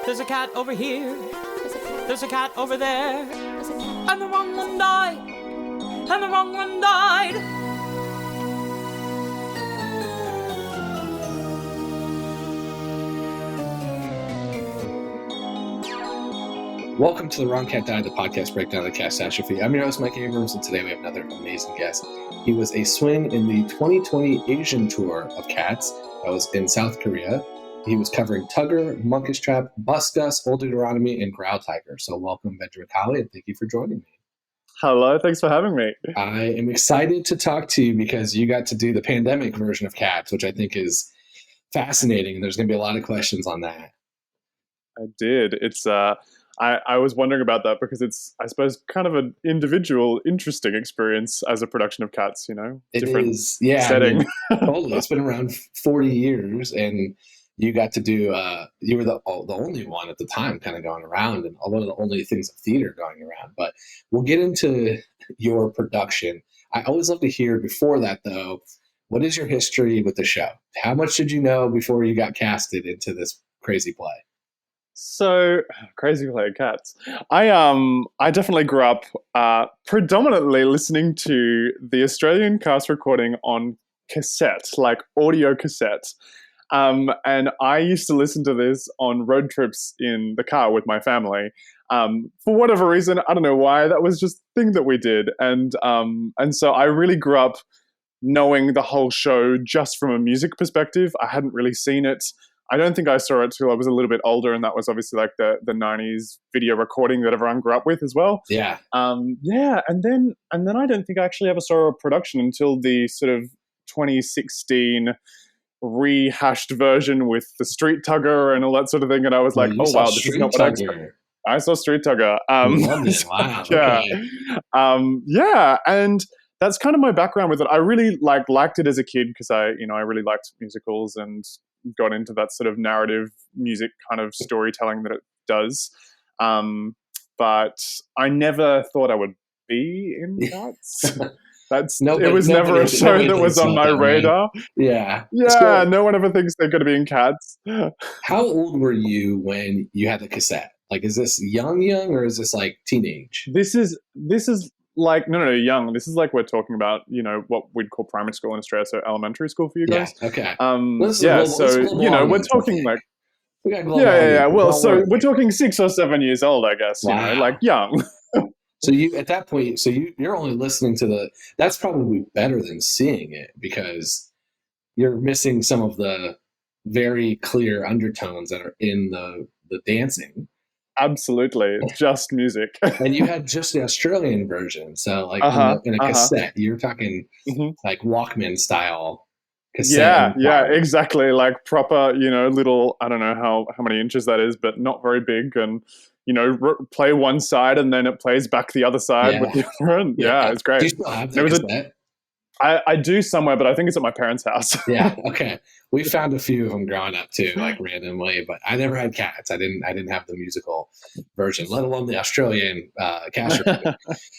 There's a cat over here. There's a cat over there. And the wrong one died. And the wrong one died. Welcome to The Wrong Cat Died, the podcast breakdown of the catastrophe. I'm your host, Mike Abrams, and today we have another amazing guest. He was a swing in the 2020 Asian tour of cats that was in South Korea. He was covering Tugger, Munkustrap, Bustopher, Old Deuteronomy, and Growltiger. So welcome, Benjamin Colley, and thank you for joining me. Hello, thanks for having me. I am excited to talk to you because you got to do the pandemic version of cats, which I think is fascinating, and there's going to be a lot of questions on that. I did. It's I was wondering about that because it's, I suppose, kind of an individual, interesting experience as a production of cats, you know? It different is, yeah. setting. I mean, totally. It's been around 40 years, and you got to do, you were the only one at the time kind of going around, and one of the only things of theater going around. But we'll get into your production. I always love to hear, before that, though, what is your history with the show? How much did you know before you got casted into this crazy play? So, crazy play of cats. I definitely grew up predominantly listening to the Australian cast recording on cassette, like audio cassette. And I used to listen to this on road trips in the car with my family. For whatever reason, I don't know why, that was just a thing that we did. And so I really grew up knowing the whole show just from a music perspective. I hadn't really seen it. I don't think I saw it till I was a little bit older, and that was obviously like the 90s video recording that everyone grew up with as well. Yeah. Yeah, and then I don't think I actually ever saw a production until the sort of 2016 rehashed version with the Street Tugger and all that sort of thing, and I was like, oh wow, this is not what I expected. I saw Street Tugger. Wow. Yeah. Okay. Yeah, and that's kind of my background with it. I really liked it as a kid because I really liked musicals and got into that sort of narrative music kind of storytelling that it does. But I never thought I would be in cats. It was never a show that was on my radar. Right? Yeah. Yeah, no one ever thinks they're going to be in cats. How old were you when you had the cassette? Like, is this young, or is this like teenage? This is like, no, young. This is like, we're talking about, what we'd call primary school in Australia, so elementary school for you guys. Yeah, okay. We're talking like, yeah. Well, so we're talking 6 or 7 years old, I guess, wow. Like young. So you, at that point, you're only listening to that's probably better than seeing it, because you're missing some of the very clear undertones that are in the dancing. Absolutely. It's just music. And you had just the Australian version. So like in a cassette, you're talking like Walkman style cassette. Yeah, exactly. Like proper, little, I don't know how many inches that is, but not very big. And, play one side and then it plays back the other side with the other end. Yeah, it's great. Do you still have the cassette? I do somewhere, but I think it's at my parents' house. Yeah, okay. We found a few of them growing up too, like randomly, but I never had cats. I didn't have the musical version, let alone the Australian cast recording.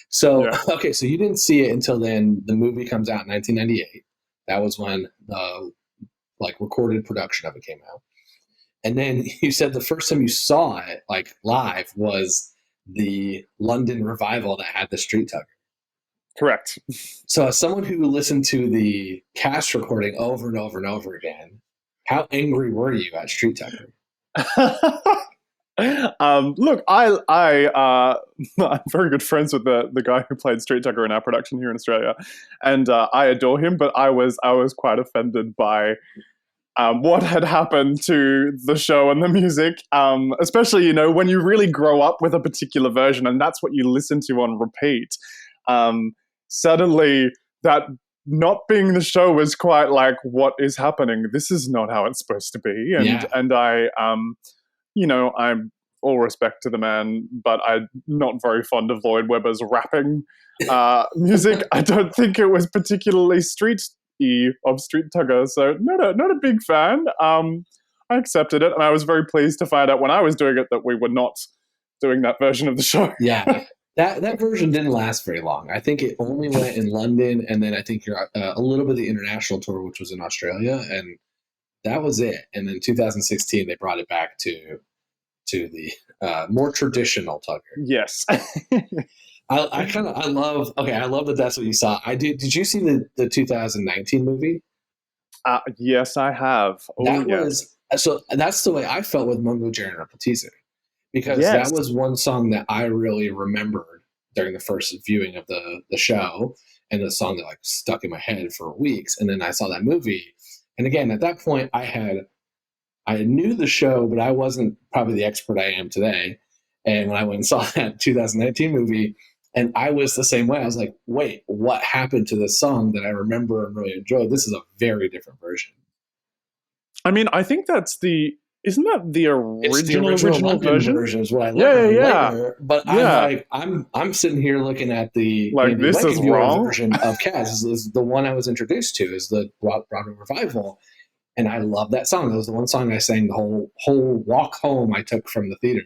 So, okay, so you didn't see it until then. The movie comes out in 1998. That was when the recorded production of it came out. And then you said the first time you saw it like live was the London revival that had the Street Tugger. Correct. So as someone who listened to the cast recording over and over and over again, how angry were you at Street Tugger? Look, I'm very good friends with the guy who played Street Tugger in our production here in Australia, and I adore him, but I was quite offended by what had happened to the show and the music, especially, when you really grow up with a particular version and that's what you listen to on repeat. Suddenly that not being the show was quite like, what is happening? This is not how it's supposed to be. And I'm all respect to the man, but I'm not very fond of Lloyd Webber's rapping music. I don't think it was particularly street-y of Street Tugger, so not a big fan. I accepted it, and I was very pleased to find out when I was doing it that we were not doing that version of the show. Yeah. That version didn't last very long. I think it only went in London, and then I think you're a little bit of the international tour, which was in Australia, and that was it. And then 2016, they brought it back to to the more traditional Tugger. Yes. I love that that's what you saw. Did you see the 2019 movie? Yes, I have. That's the way I felt with Mungo Jerry Repetizer, because Yes. that was one song that I really remembered during the first viewing of the show, and the song that like stuck in my head for weeks. And then I saw that movie, and again at that point I knew the show, but I wasn't probably the expert I am today. And when I went and saw that 2019 movie, and I was the same way, I was like, wait, what happened to this song that I remember and really enjoyed? This is a very different version. I mean, I think isn't that the original version? Is what I learned later. But yeah. I'm sitting here looking at the like this is wrong version of Cats. This is the one I was introduced to, is the Broadway revival. And I love that song. That was the one song I sang the whole walk home I took from the theater.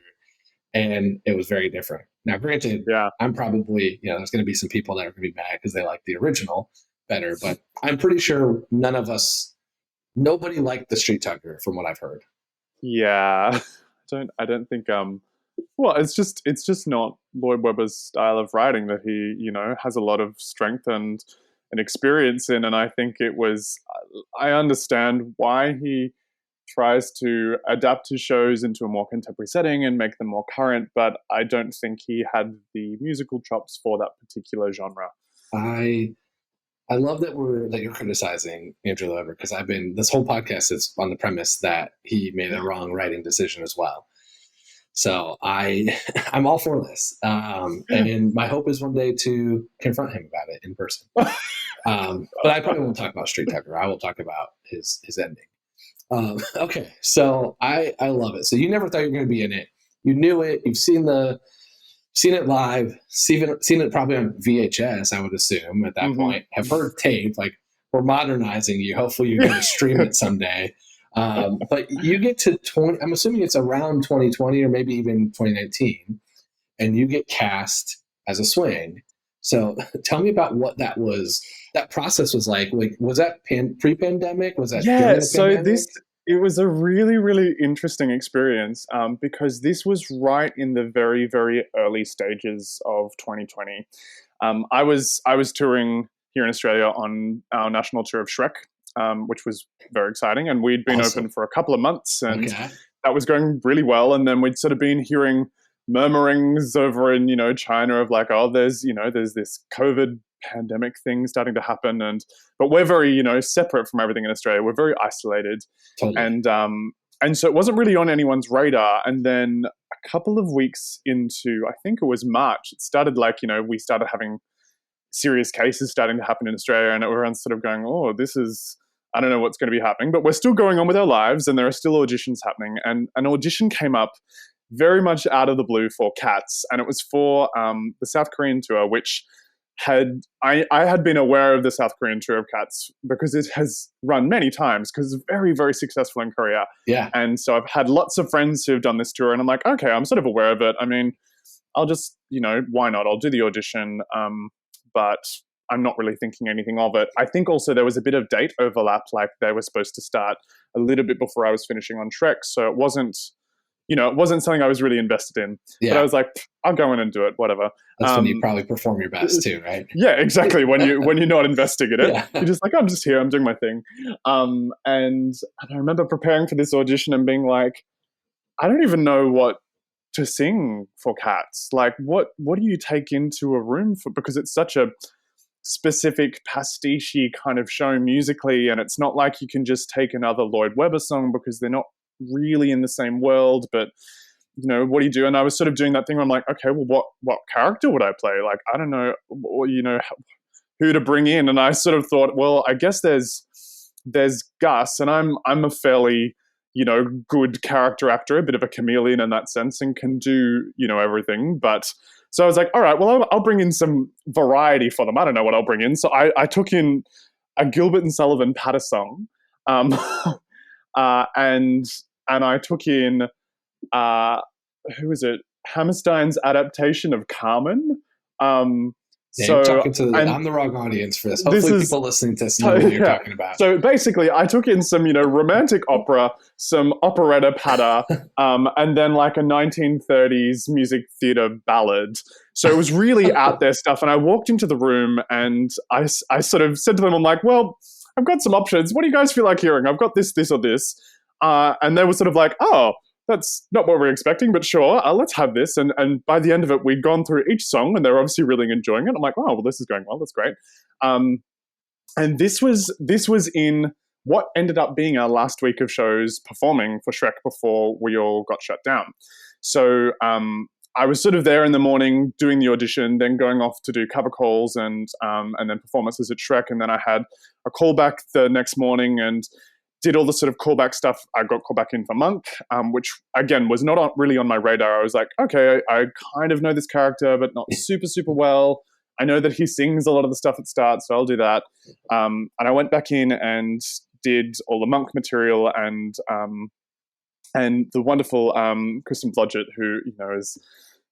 And it was very different. Now, granted, I'm probably, there's going to be some people that are going to be mad because they like the original better. But I'm pretty sure nobody liked the Street Tugger from what I've heard. Yeah. I don't think, well, it's just not Lloyd Webber's style of writing that he, has a lot of strength and experience in. And I think I understand why he tries to adapt his shows into a more contemporary setting and make them more current, but I don't think he had the musical chops for that particular genre. I love that you're criticizing Andrew Lloyd Webber, because this whole podcast is on the premise that he made a wrong writing decision as well. So I'm all for this. And my hope is one day to confront him about it in person. But I probably won't talk about Street Tugger. I will talk about his ending. Okay, so I love it. So you never thought you were going to be in it. You knew it. You've seen it live, seen it probably on VHS, I would assume, at that point. Have heard tape. Like, we're modernizing you. Hopefully you're going to stream it someday. But you get to I'm assuming it's around 2020 or maybe even 2019, and you get cast as a swing. So tell me about what that process was like. Like, was that pre-pandemic? Was that during the pandemic? It was a really, really interesting experience, because this was right in the very, very early stages of 2020. I was touring here in Australia on our national tour of Shrek, which was very exciting. And we'd been open for a couple of months, and that was going really well. And then we'd sort of been hearing murmurings over in, China of like, oh, there's this COVID pandemic thing starting to happen. But we're very, separate from everything in Australia. We're very isolated. Totally. And so it wasn't really on anyone's radar. And then a couple of weeks into, I think it was March, it started we started having serious cases starting to happen in Australia, and everyone's sort of going, oh, I don't know what's going to be happening, but we're still going on with our lives, and there are still auditions happening. And an audition came up very much out of the blue for Cats, and it was for the South Korean tour, which I had been aware of the South Korean tour of Cats because it has run many times, because it's very, very successful in Korea. Yeah. And so I've had lots of friends who've done this tour, and I'm like, okay, I'm sort of aware of it. I mean, I'll just, why not? I'll do the audition. But I'm not really thinking anything of it. I think also there was a bit of date overlap, like they were supposed to start a little bit before I was finishing on Shrek. So it wasn't something I was really invested in. Yeah. But I was like, I'll go in and do it, whatever. That's when you probably perform your best too, right? Yeah, exactly. When you're not investing in it, you're just like, I'm just here, I'm doing my thing. And I remember preparing for this audition and being like, I don't even know what to sing for Cats. Like, what do you take into a room for? Because it's such a specific pastiche kind of show musically, and it's not like you can just take another Lloyd Webber song because they're not really in the same world. But what do you do? And I was sort of doing that thing where I'm like, okay, well, what character would I play? Like, I don't know, who to bring in. And I sort of thought, well, I guess there's Gus, and I'm a fairly good character actor, a bit of a chameleon in that sense, and can do everything. But so I was like, all right, well, I'll bring in some variety for them. I don't know what I'll bring in. So I took in a Gilbert and Sullivan patter song, and I took in who is it? Hammerstein's adaptation of Carmen. Yeah, you're So talking to I'm the wrong audience for this. This Hopefully, is- people listening to this know what you're talking about. So basically, I took in some, romantic opera, some operetta patter, and then like a 1930s music theater ballad. So it was really out there stuff. And I walked into the room and I sort of said to them, I'm like, well, I've got some options. What do you guys feel like hearing? I've got this, this, or this. And they were sort of like, oh, that's not what we're expecting, but sure, let's have this. And by the end of it, we'd gone through each song and they were obviously really enjoying it. I'm like, oh, well, this is going well. That's great. And this was in what ended up being our last week of shows performing for Shrek before we all got shut down. So I was sort of there in the morning doing the audition, then going off to do cover calls and then performances at Shrek. And then I had a callback the next morning and did all the sort of callback stuff. I got called back in for Monk, which again was not really on my radar. I was like, okay, I kind of know this character, but not super, super well. I know that he sings a lot of the stuff at start, so I'll do that. And I went back in and did all the Monk material and the wonderful Kristen Blodgett, who is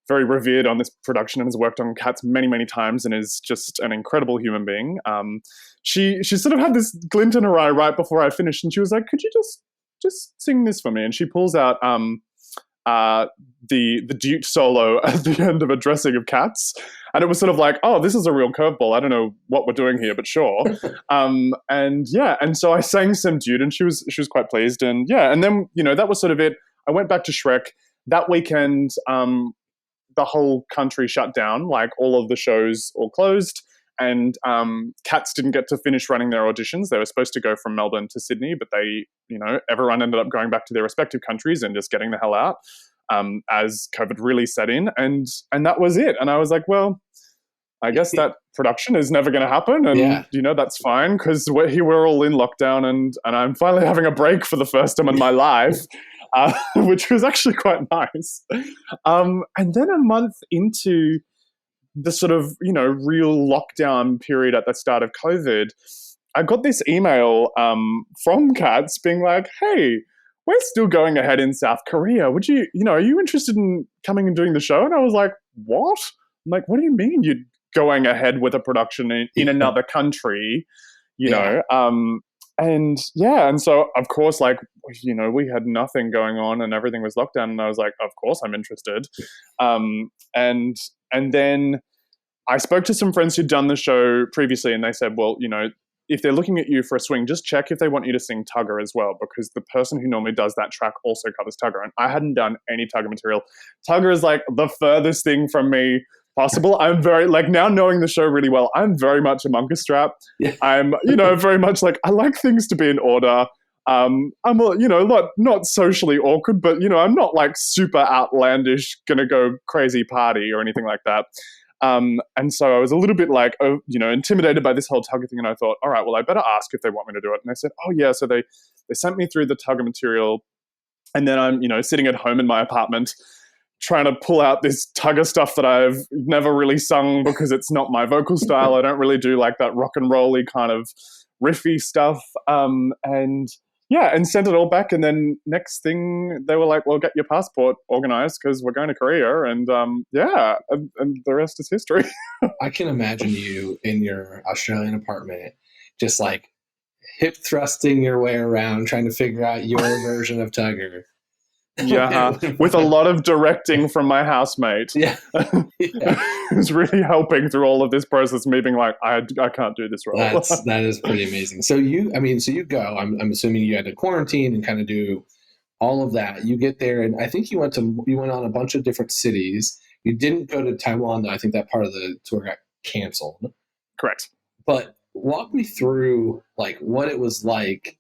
very revered on this production and has worked on Cats many, many times and is just an incredible human being. She sort of had this glint in her eye right before I finished, and she was like, "Could you just sing this for me?" And she pulls out the Dute solo at the end of a dressing of Cats, and it was sort of like, "Oh, this is a real curveball. I don't know what we're doing here, but sure." And so I sang some Dute, and she was quite pleased, and then that was sort of it. I went back to Shrek that weekend. The whole country shut down, like all of the shows all closed, and Cats didn't get to finish running their auditions. They were supposed to go from Melbourne to Sydney, but they, everyone ended up going back to their respective countries and just getting the hell out as COVID really set in, and that was it. And I was like, well, I guess that production is never going to happen, and that's fine because we're all in lockdown, and I'm finally having a break for the first time in my life. Which was actually quite nice. And then a month into the sort of, real lockdown period at the start of COVID, I got this email from Cats being like, hey, we're still going ahead in South Korea. Would you, are you interested in coming and doing the show? And I was like, what? I'm like, what do you mean you're going ahead with a production in another country? And so of course, we had nothing going on and everything was locked down, and I was like, of course I'm interested. And then I spoke to some friends who'd done the show previously, and they said, well, if they're looking at you for a swing, just check if they want you to sing Tugger as well, because the person who normally does that track also covers Tugger, and I hadn't done any Tugger material. Tugger is like the furthest thing from me possible. I'm very, now knowing the show really well, I'm very much a Munkustrap. Yeah. I'm, very much I like things to be in order. I'm, not socially awkward, but, I'm not super outlandish, gonna go crazy party or anything like that. And so I was a little bit intimidated by this whole Tugger thing. And I thought, all right, well, I better ask if they want me to do it. And they said, oh yeah. So they sent me through the Tugger material. And then I'm, sitting at home in my apartment, trying to pull out this Tugger stuff that I've never really sung because it's not my vocal style. I don't really do that rock and roll-y kind of riffy stuff. And sent it all back. And then next thing they were like, well, get your passport organized because we're going to Korea. And and the rest is history. I can imagine you in your Australian apartment, just hip thrusting your way around, trying to figure out your version of Tugger. Yeah, with a lot of directing from my housemate. Yeah. Who's really helping through all of this process, me being like, I can't do this role. That is pretty amazing. So you go, I'm assuming you had to quarantine and kind of do all of that. You get there, and I think you went on a bunch of different cities. You didn't go to Taiwan, though. I think that part of the tour got canceled. Correct. But walk me through what it was like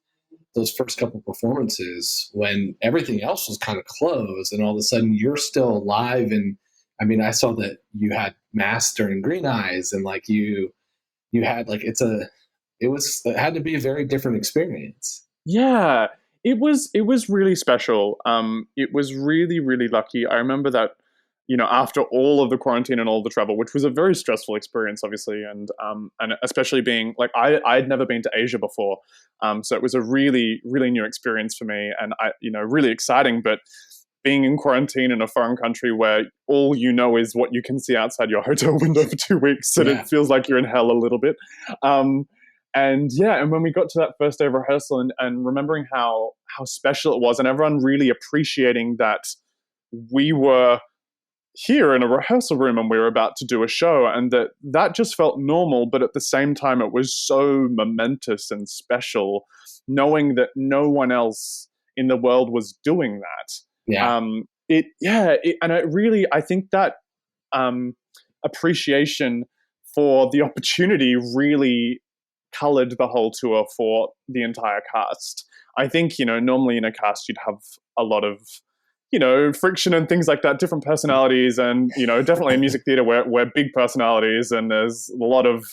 those first couple performances when everything else was kind of closed, and all of a sudden you're still alive. And I mean, I saw that you had Master and Green Eyes, and you had it had to be a very different experience. Yeah, it was really special. It was really, really lucky. I remember that, after all of the quarantine and all the travel, which was a very stressful experience, obviously, and especially being I'd never been to Asia before, so it was a really, really new experience for me, and really exciting. But being in quarantine in a foreign country where all you know is what you can see outside your hotel window for 2 weeks, and it feels like you're in hell a little bit. And when we got to that first day of rehearsal and remembering how special it was, and everyone really appreciating that we were here in a rehearsal room and we were about to do a show, and that just felt normal, but at the same time it was so momentous and special knowing that no one else in the world was doing that. I think that appreciation for the opportunity really colored the whole tour for the entire cast. I think, normally in a cast you'd have a lot of friction and things like that, different personalities, and definitely in music theater we're big personalities and there's a lot of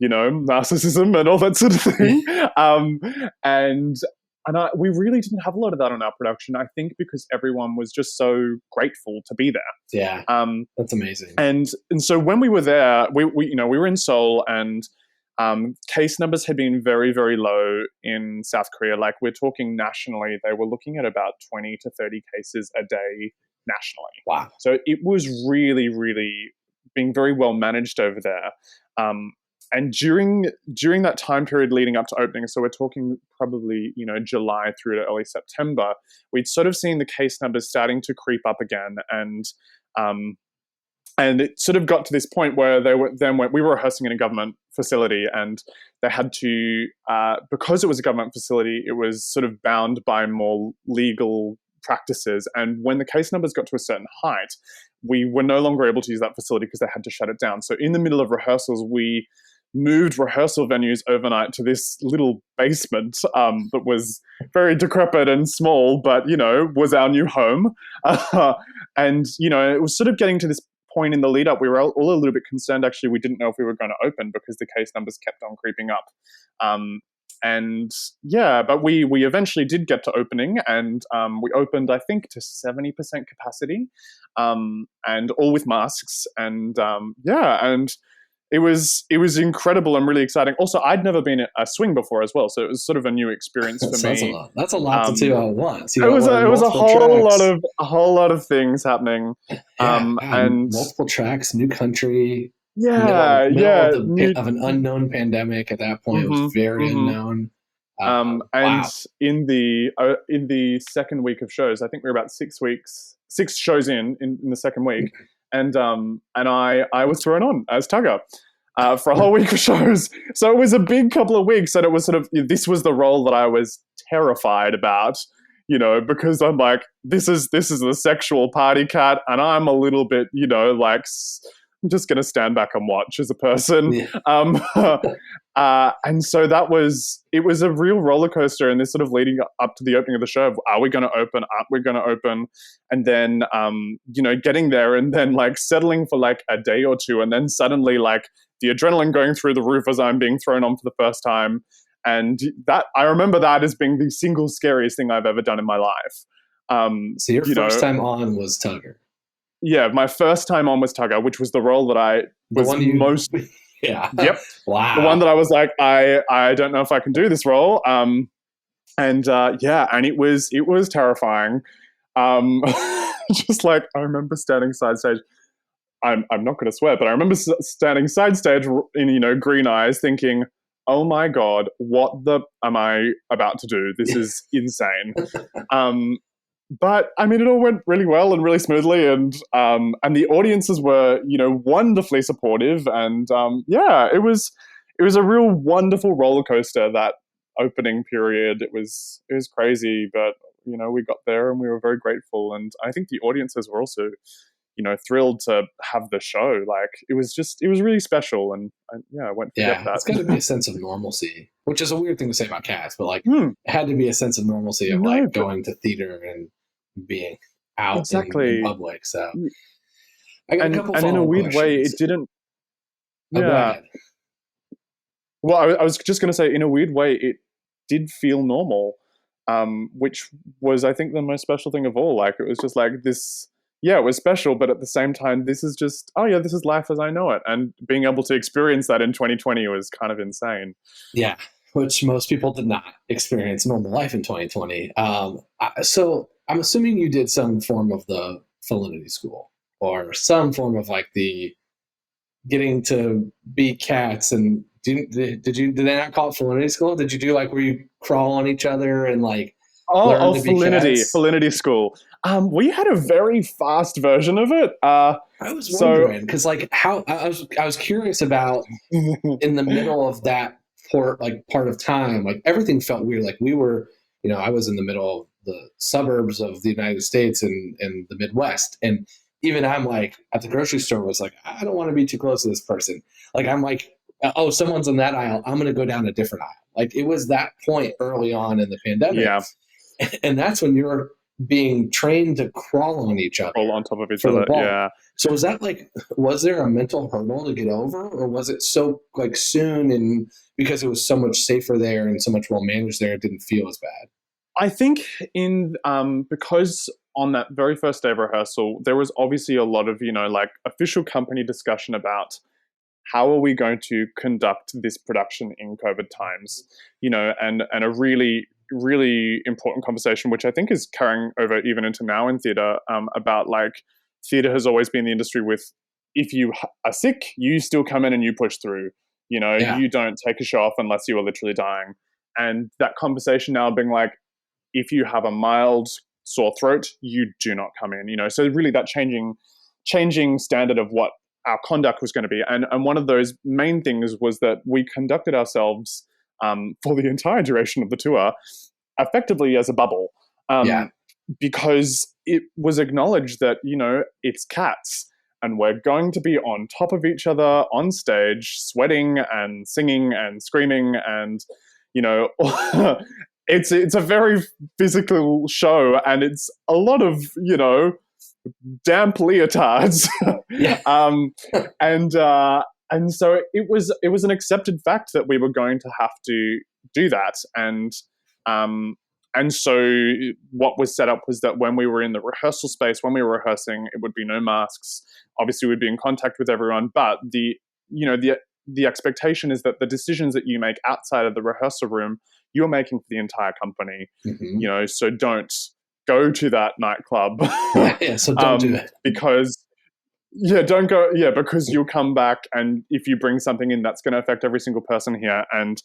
narcissism and all that sort of thing. We really didn't have a lot of that on our production, I think, because everyone was just so grateful to be there. Yeah, that's amazing. And so when we were there, we were in Seoul, and case numbers had been very, very low in South Korea. Like, we're talking nationally, they were looking at about 20 to 30 cases a day nationally. Wow. So it was really, really being very well managed over there. And during that time period leading up to opening, so we're talking probably, July through to early September, we'd sort of seen the case numbers starting to creep up again. And it sort of got to this point where we were rehearsing in a government facility, and they had to, because it was a government facility, it was sort of bound by more legal practices. And when the case numbers got to a certain height, we were no longer able to use that facility because they had to shut it down. So in the middle of rehearsals, we moved rehearsal venues overnight to this little basement that was very decrepit and small, but, was our new home. And, it was sort of getting to this point in the lead up. We were all a little bit concerned, actually. We didn't know if we were going to open because the case numbers kept on creeping up. But we eventually did get to opening, and we opened, I think, to 70% capacity, and all with masks. And it was incredible and really exciting. Also, I'd never been at a swing before as well, so it was sort of a new experience for me. That's a lot to do at once. It was a whole lot of things happening, and multiple tracks, new country. Of an unknown pandemic at that point. It was very unknown. In the second week of shows, I think we were about 6 shows in the second week, and I was thrown on as Tugger for a whole week of shows. So it was a big couple of weeks, and it was sort of, this was the role that I was terrified about, because I'm like, this is the sexual party cat, and I'm a little bit, I'm just going to stand back and watch as a person. Yeah. And so it was a real roller coaster, and this sort of leading up to the opening of the show of, are we going to open? Aren't we going to open? And then, getting there and then settling for a day or two. And then suddenly the adrenaline going through the roof as I'm being thrown on for the first time. And that, I remember that as being the single scariest thing I've ever done in my life. So your first time on was Tugger. Yeah, my first time on was Tugger, which was the role that I was most... Yeah. Yep. Wow. The one that I was like, I don't know if I can do this role. And it was terrifying. Just I remember standing side stage. I'm not going to swear, but I remember standing side stage in, green eyes thinking, oh my God, what am I about to do? This is insane. But I mean, it all went really well and really smoothly, and the audiences were, wonderfully supportive, and it was a real wonderful roller coaster, that opening period. It was crazy, but we got there and we were very grateful, and I think the audiences were also, thrilled to have the show. It was really special, and I won't forget that. It's got to be a sense of normalcy, which is a weird thing to say about cats, but it had to be a sense of normalcy of going to theater and being out in public. So I got a couple and in a weird way, it didn't. Yeah. Well, I was just going to say, in a weird way, it did feel normal, which was, I think, the most special thing of all. It was just this. Yeah, it was special, but at the same time, this is just, this is life as I know it. And being able to experience that in 2020 was kind of insane. Yeah, which most people did not experience normal life in 2020. So I'm assuming you did some form of the felinity school or some form of like the getting to be cats. And did they not call it felinity school? Did you do like where you crawl on each other and like learn to be cats? Felinity school. We had a very fast version of it. I was wondering because like how I was curious about in the middle of that part of time, like everything felt weird. Like we were, I was in the middle of the suburbs of the United States and the Midwest, and even I'm like at the grocery store was like, I don't want to be too close to this person. Like I'm like, oh, someone's in that aisle, I'm going to go down a different aisle. Like it was that point early on in the pandemic, and that's when you're being trained to crawl on each other, crawl on top of each other. Yeah. So was there a mental hurdle to get over, or was it so like soon and because it was so much safer there and so much well managed there, it didn't feel as bad? I think because on that very first day of rehearsal, there was obviously a lot of, like official company discussion about how are we going to conduct this production in COVID times, and a really, really important conversation, which I think is carrying over even into now in theatre, about like theatre has always been the industry with, if you are sick, you still come in and you push through, you don't take a show off unless you are literally dying. And that conversation now being like, if you have a mild sore throat, you do not come in, so really that changing standard of what our conduct was going to be. And one of those main things was that we conducted ourselves for the entire duration of the tour effectively as a bubble, because it was acknowledged that, it's cats and we're going to be on top of each other on stage, sweating and singing and screaming and, it's a very physical show and it's a lot of, damp leotards. And so it was an accepted fact that we were going to have to do that. And so what was set up was that when we were in the rehearsal space, when we were rehearsing, it would be no masks. Obviously, we'd be in contact with everyone, but the expectation is that the decisions that you make outside of the rehearsal room, you're making for the entire company. Mm-hmm. So don't go to that nightclub. So don't do it. Because don't go. Yeah, because you'll come back, and if you bring something in, that's going to affect every single person here. And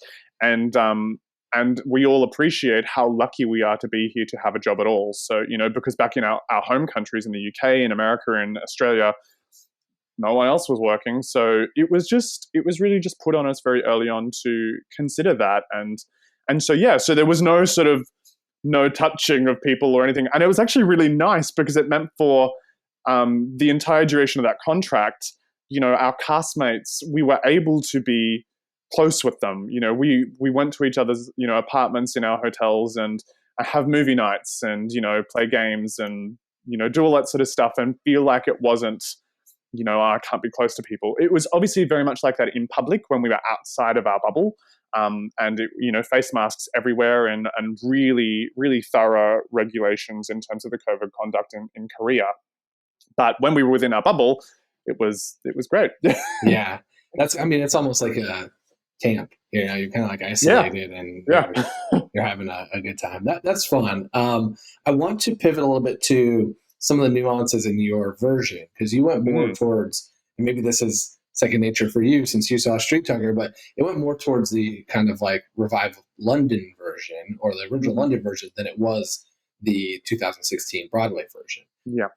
we all appreciate how lucky we are to be here to have a job at all. So because back in our home countries in the UK, in America, in Australia, no one else was working. So it was really just put on us very early on to consider that. And so there was no sort of no touching of people or anything. And it was actually really nice because it meant for the entire duration of that contract, our castmates, we were able to be close with them. We went to each other's, apartments in our hotels and have movie nights and, play games and, do all that sort of stuff and feel like it wasn't, I can't be close to people. It was obviously very much like that in public when we were outside of our bubble. And face masks everywhere and really, really thorough regulations in terms of the COVID conduct in Korea. But when we were within our bubble, it was great. Yeah, it's almost like a camp. You're kind of like isolated and you're having a good time. That's fun. I want to pivot a little bit to some of the nuances in your version because you went more towards, and maybe this is second nature for you since you saw Street Tugger, but it went more towards the kind of like revived London version or the original London version than it was the 2016 Broadway version. Yeah.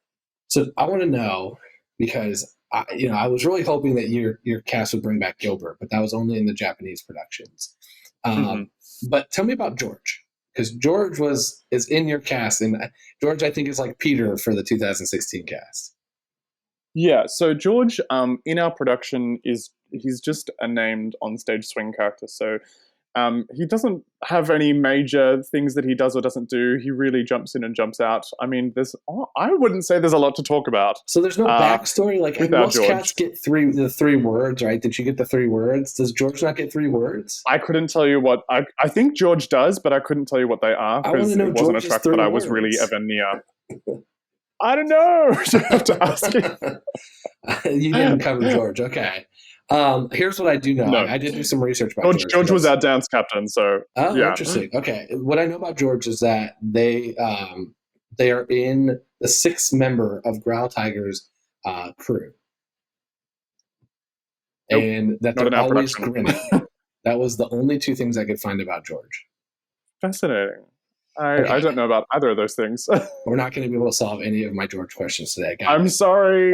So I want to know because I was really hoping that your cast would bring back Gilbert, but that was only in the Japanese productions. But tell me about George because George is in your cast, and George I think is like Peter for the 2016 cast. Yeah, so George, in our production, he's just a named on-stage swing character. So he doesn't have any major things that he does or doesn't do. He really jumps in and jumps out. I mean, I wouldn't say there's a lot to talk about. So there's no backstory? Like most cats get the three words, right? Did you get the 3 words? Does George not get 3 words? I couldn't tell you what... I think George does, but I couldn't tell you what they are because it wasn't George's a track that I was really ever near. I don't know. You have to ask him. You didn't cover George. Okay. Here's what I do know. No. I did do some research about George. George was our dance captain, so yeah. Interesting. Okay. What I know about George is that they They are in the 6th member of Growltiger's crew. Nope, and that not in they're our always production. grinning. That was the only 2 things I could find about George. Fascinating. Okay. I don't know about either of those things. We're not going to be able to solve any of my George questions today. I'm sorry.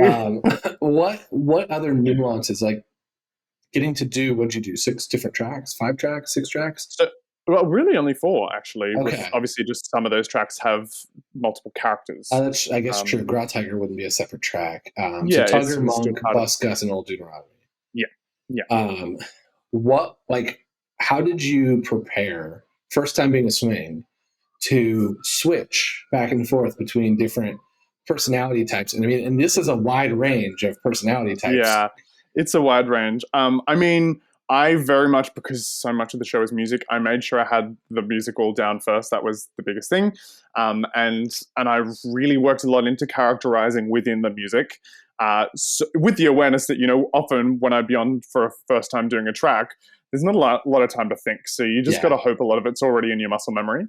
What other nuances, like getting to do, what'd you do? 6 different tracks, 5 tracks, 6 tracks? So, well, really only 4, actually. Okay. With obviously just some of those tracks have multiple characters. That's, I guess, true. Growltiger wouldn't be a separate track. Yeah, so it's Tugger, still Monk, part of- Bus, Gus, and Old Deuteronomy. Yeah. What, like, how did you prepare, first time being a swing, to switch back and forth between different personality types? And I mean, and this is a wide range of personality types. Yeah, it's a wide range. I mean, I very much, because so much of the show is music, I made sure I had the music all down first. That was the biggest thing. And I really worked a lot into characterizing within the music. So with the awareness that, often when I'd be on for a first time doing a track, there's not a lot of time to think. So you just got to hope a lot of it's already in your muscle memory.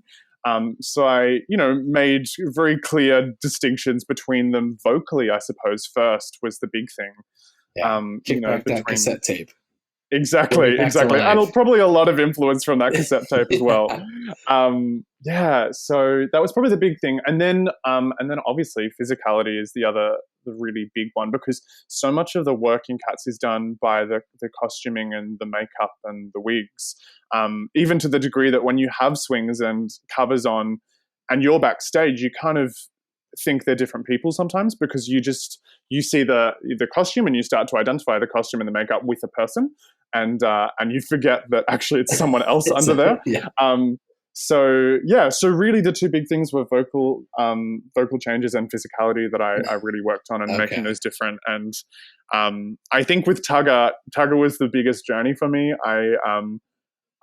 So I, made very clear distinctions between them vocally, I suppose, first was the big thing. Yeah. Kick back that cassette tape. Exactly. And probably a lot of influence from that cassette tape as well. So that was probably the big thing. And then obviously physicality is the really big one, because so much of the work in Cats is done by the costuming and the makeup and the wigs, even to the degree that when you have swings and covers on and you're backstage, you kind of think they're different people sometimes, because you see the costume and you start to identify the costume and the makeup with a person, and you forget that actually it's someone else under there. Yeah. So really the 2 big things were vocal changes and physicality that I really worked on, and making those different. And I think with Tugger was the biggest journey for me.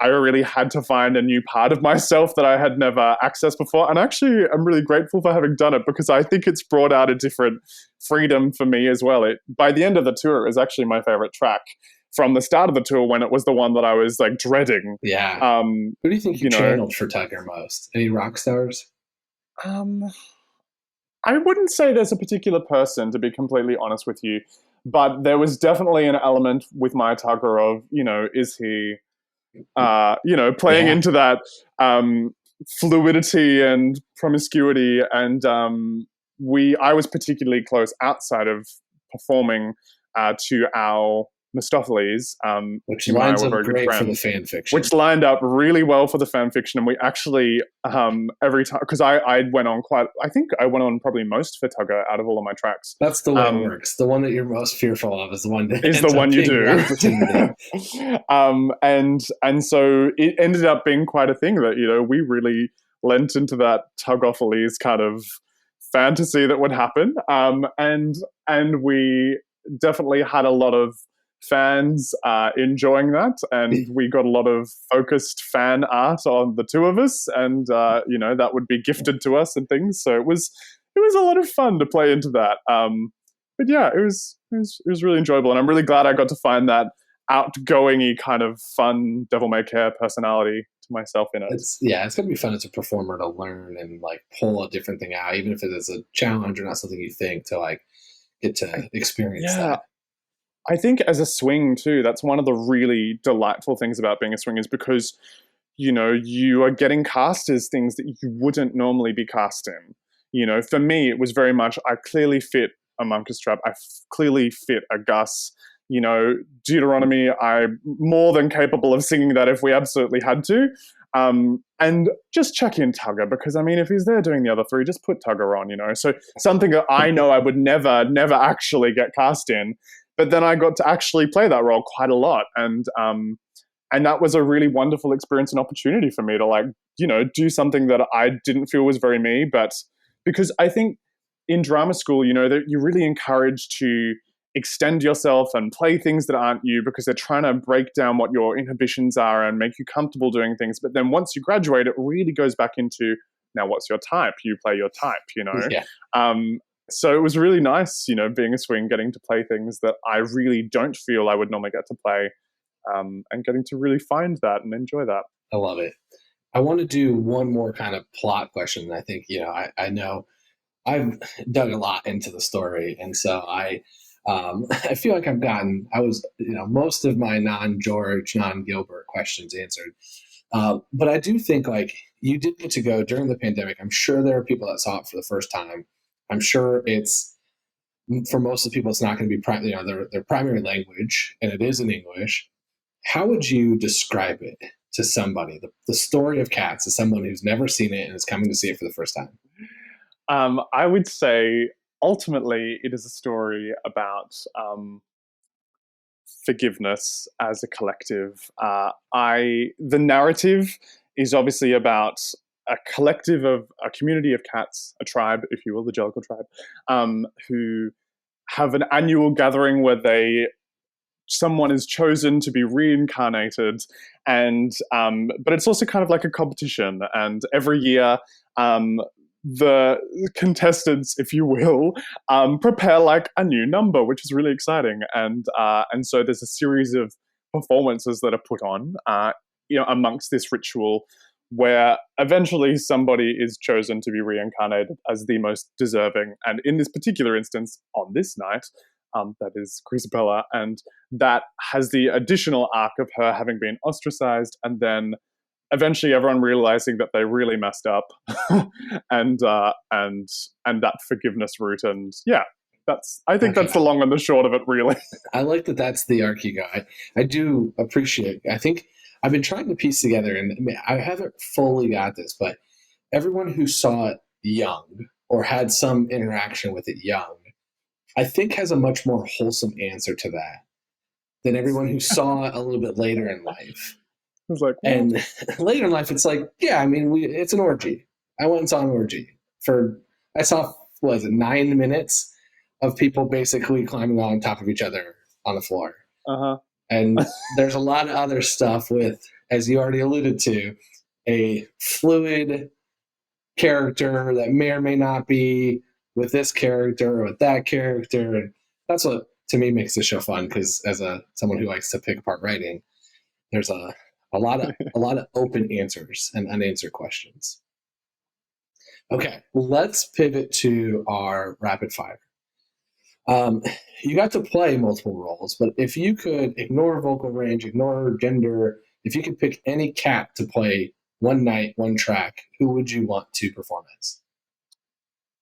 I really had to find a new part of myself that I had never accessed before. And actually, I'm really grateful for having done it, because I think it's brought out a different freedom for me as well. By the end of the tour, it was actually my favorite track from the start of the tour, when it was the one that I was like dreading. Yeah. Who do you think you channeled for Tugger most? Any rock stars? I wouldn't say there's a particular person, to be completely honest with you. But there was definitely an element with my Tugger of, is he... playing into that fluidity and promiscuity, and I was particularly close outside of performing to our Mistopheles, which lines up great for the fan fiction. Which lined up really well for the fan fiction, and we actually every time, because I went on probably most for Tugger out of all of my tracks. That's the way it works. The one that you're most fearful of is the one that is the one you do. And so it ended up being quite a thing that we really lent into that Tugophiles kind of fantasy that would happen, and we definitely had a lot of fans enjoying that, and we got a lot of focused fan art on the 2 of us, and that would be gifted to us and things. So it was a lot of fun to play into that. But yeah, it was really enjoyable, and I'm really glad I got to find that outgoing-y kind of fun devil may care personality to myself in it. It's gonna be fun as a performer to learn and like pull a different thing out, even if it is a challenge or not something you think, to like get to experience that. I think as a swing too, that's one of the really delightful things about being a swing, is because, you are getting cast as things that you wouldn't normally be cast in. For me, it was very much, I clearly fit a Munkustrap. I clearly fit a Gus. Deuteronomy, I'm more than capable of singing that if we absolutely had to. And just chuck in Tugger, because I mean, if he's there doing the other 3, just put Tugger on, So something that I know I would never actually get cast in. But then I got to actually play that role quite a lot, and that was a really wonderful experience and opportunity for me to do something that I didn't feel was very me. But because I think in drama school, that you're really encouraged to extend yourself and play things that aren't you, because they're trying to break down what your inhibitions are and make you comfortable doing things. But then once you graduate, it really goes back into, now what's your type? You play your type, Yeah. So it was really nice, being a swing, getting to play things that I really don't feel I would normally get to play, and getting to really find that and enjoy that. I love it. I want to do one more kind of plot question. I think, I know I've dug a lot into the story, and so I feel like I was, most of my non-George, non-Gilbert questions answered. But I do think like you did get to go during the pandemic. I'm sure there are people that saw it for the first time. I'm sure it's, for most of the people, it's not going to be their primary language, and it is in English. How would you describe it to somebody, the story of Cats, to someone who's never seen it and is coming to see it for the first time? I would say ultimately it is a story about forgiveness as a collective. The narrative is obviously about a collective of a community of cats, a tribe, if you will, the Jellicle tribe, who have an annual gathering where someone is chosen to be reincarnated, and but it's also kind of like a competition. And every year, the contestants, if you will, prepare like a new number, which is really exciting. And so there's a series of performances that are put on, amongst this ritual, where eventually somebody is chosen to be reincarnated as the most deserving. And in this particular instance, on this night, that is Grisabella, and that has the additional arc of her having been ostracized, and then eventually everyone realizing that they really messed up, and that forgiveness route. And yeah, I think that's the long and the short of it, really. I like that that's the arc you got. I do appreciate. I think I've been trying to piece together, and I haven't fully got this, but everyone who saw it young or had some interaction with it young, I think has a much more wholesome answer to that than everyone who saw it a little bit later in life. It's like, and later in life, it's like, yeah, I mean, it's an orgy. I went and saw an orgy I saw, 9 minutes of people basically climbing on top of each other on the floor. Uh-huh. And there's a lot of other stuff with, as you already alluded to, a fluid character that may or may not be with this character or with that character. And that's what, to me, makes the show fun, because as someone who likes to pick apart writing, there's a lot of open answers and unanswered questions. Okay, let's pivot to our rapid fire. You got to play multiple roles, but if you could ignore vocal range, ignore gender, if you could pick any cat to play one night, one track, who would you want to perform as?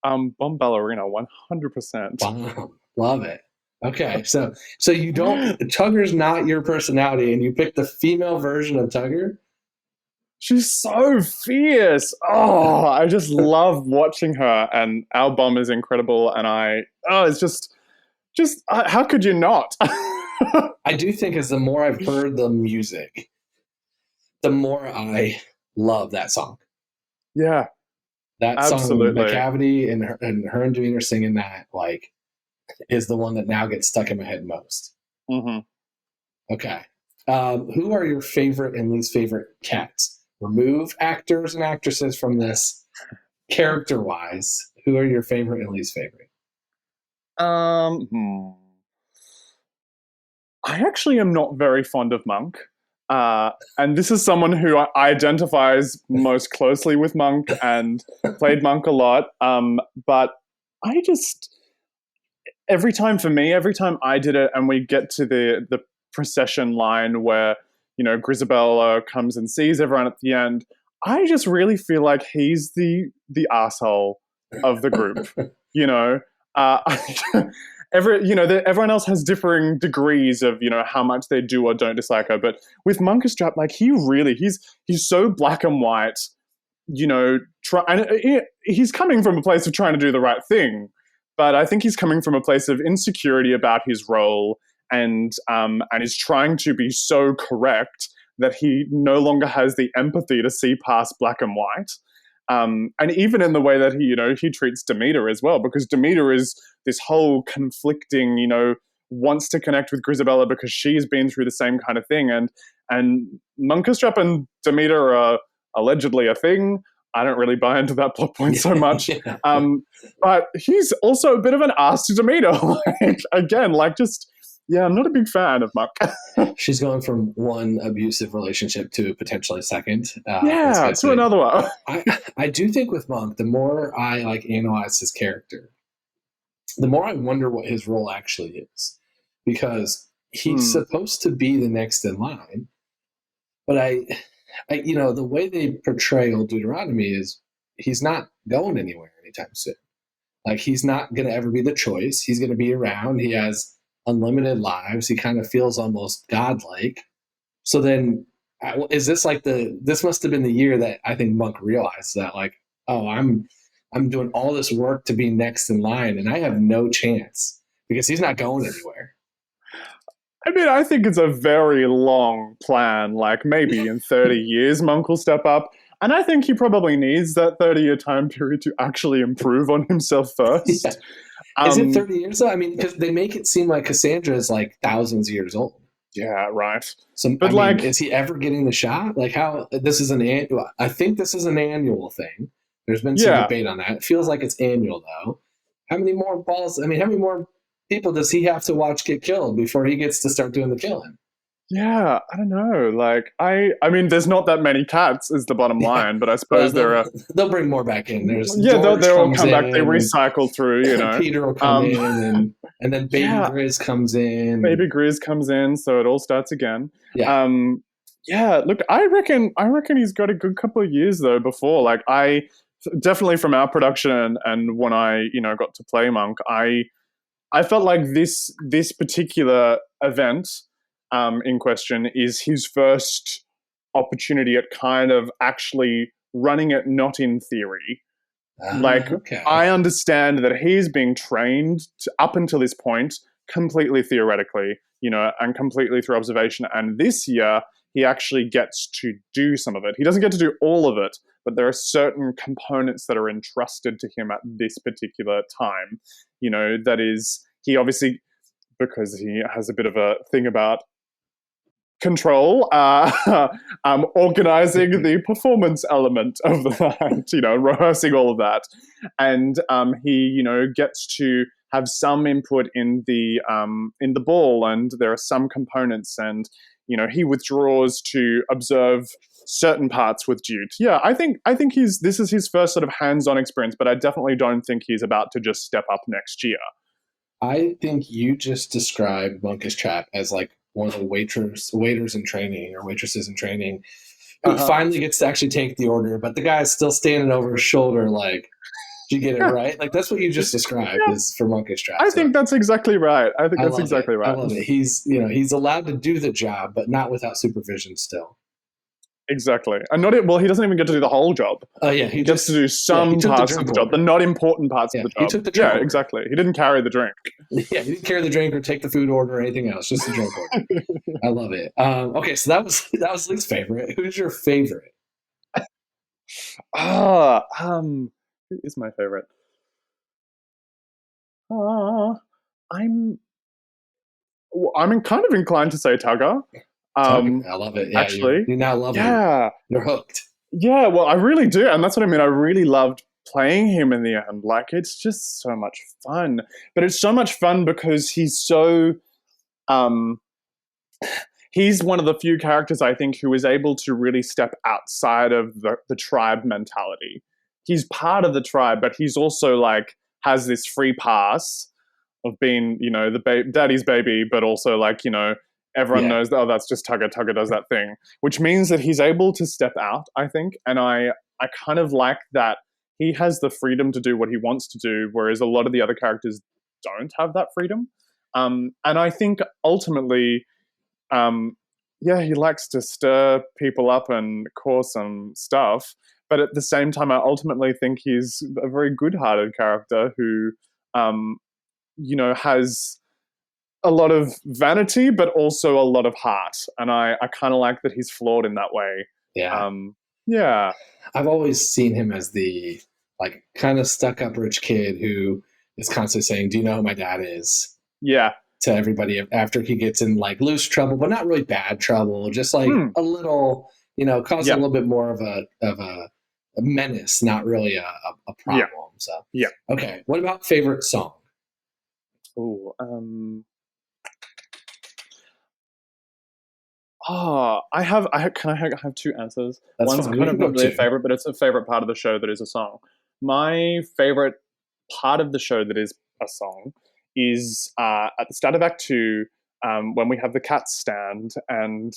Bomb Ballerina, 100%. Bomb. Love it. Okay, so you don't, Tugger's not your personality, and you picked the female version of Tugger? She's so fierce. Oh, I just love watching her, and our Bomb is incredible, and it's just how could you not? I do think as the more I've heard the music, the more I love that song. Yeah. That absolutely. song, McCavity and her and Demeanor singing that, like, is the one that now gets stuck in my head most. Mm-hmm. Okay. Who are your favorite and least favorite cats? Remove actors and actresses from this. Character-wise, who are your favorite and least favorite? I actually am not very fond of Monk. And this is someone who identifies most closely with Monk and played Monk a lot. But I just, every time I did it and we get to the procession line where, Grisabella comes and sees everyone at the end, I just really feel like he's the asshole of the group, everyone else has differing degrees of, how much they do or don't dislike her. But with Munkustrap, like, he's so black and white, he's coming from a place of trying to do the right thing. But I think he's coming from a place of insecurity about his role, and is trying to be so correct that he no longer has the empathy to see past black and white. And even in the way that he treats Demeter as well, because Demeter is this whole conflicting, wants to connect with Grisabella because she's been through the same kind of thing. And Munkustrap and Demeter are allegedly a thing. I don't really buy into that plot point so much. But he's also a bit of an ass to Demeter. Just Yeah, I'm not a big fan of Monk. She's going from one abusive relationship to potentially a second. Yeah, to another one. I do think with Monk, the more I like analyze his character, the more I wonder what his role actually is, because he's supposed to be the next in line, but I the way they portray old Deuteronomy is he's not going anywhere anytime soon. Like, he's not going to ever be the choice. He's going to be around. He has unlimited lives. He kind of feels almost godlike. So then, is this like this must have been the year that I think Monk realized that, like, oh, I'm doing all this work to be next in line, and I have no chance because he's not going anywhere. I mean, I think it's a very long plan. Like, maybe in 30 years, Monk will step up. And I think he probably needs that 30-year time period to actually improve on himself first. Yeah. Is it 30 years though? I mean, because they make it seem like Cassandra is like thousands of years old. Yeah, right. So, but I mean, is he ever getting the shot? Like, how this is an annual? I think this is an annual thing. There's been some debate on that. It feels like it's annual though. How many more balls? I mean, how many more people does he have to watch get killed before he gets to start doing the killing? Yeah, I don't know. Like, I mean, there's not that many cats is the bottom line, but I suppose they'll bring more back in. There's they'll all come back. They recycle through, you know. Peter will come in, and then Baby Grizz comes in. Baby Grizz comes in, so it all starts again. Yeah. Look, I reckon he's got a good couple of years though before. Like, I definitely from our production and when I got to play Monk, I felt like this particular event in question is his first opportunity at kind of actually running it not in theory. I understand that he's being trained up until this point completely theoretically, and completely through observation. And this year, he actually gets to do some of it. He doesn't get to do all of it, but there are certain components that are entrusted to him at this particular time. That is, he obviously, because he has a bit of a thing about control, organizing the performance element of the night, rehearsing all of that. And he, gets to have some input in the ball, and there are some components, and, he withdraws to observe certain parts with Dude. Yeah, I think this is his first sort of hands-on experience, but I definitely don't think he's about to just step up next year. I think you just described Munkustrap as like one of the waiters in training or waitresses in training who finally gets to actually take the order, but the guy's still standing over his shoulder like, did you get it right? Like, that's what you just described is for Munkustrap. I think that's exactly right. I love it. He's allowed to do the job, but not without supervision still. Exactly. And he doesn't even get to do the whole job. He gets to do some parts of the job, the not important parts of the job. He took the drink order. Exactly. He didn't carry the drink. Yeah, he didn't carry the drink or take the food order or anything else, just the drink order. I love it. Okay, so that was Lee's favorite. Who's your favorite? Who is my favorite? I'm kind of inclined to say Tugger. I love it. Yeah, actually, you now love him. You're hooked. Yeah, well, I really do, and that's what I mean. I really loved playing him in the end. Like, it's just so much fun. But it's so much fun because he's so he's one of the few characters, I think, who is able to really step outside of the tribe mentality. He's part of the tribe, but he's also like has this free pass of being, the daddy's baby, but also like, everyone knows that, that's just Tugger. Tugger does that thing, which means that he's able to step out, I think. And I kind of like that he has the freedom to do what he wants to do, whereas a lot of the other characters don't have that freedom. And I think ultimately, he likes to stir people up and cause some stuff. But at the same time, I ultimately think he's a very good-hearted character who, has a lot of vanity, but also a lot of heart. And I kind of like that he's flawed in that way. Yeah. I've always seen him as the like kind of stuck-up rich kid who is constantly saying, "Do you know who my dad is?" Yeah. To everybody after he gets in like loose trouble, but not really bad trouble, just like a little, causing a little bit more of a menace, not really a problem. So okay. What about favorite song? Can I have two answers? That's One's fine. We kind can of go not really a two. favorite, but it's a favorite part of the show that is a song. My favorite part of the show that is a song is at the start of Act 2, when we have the cats stand and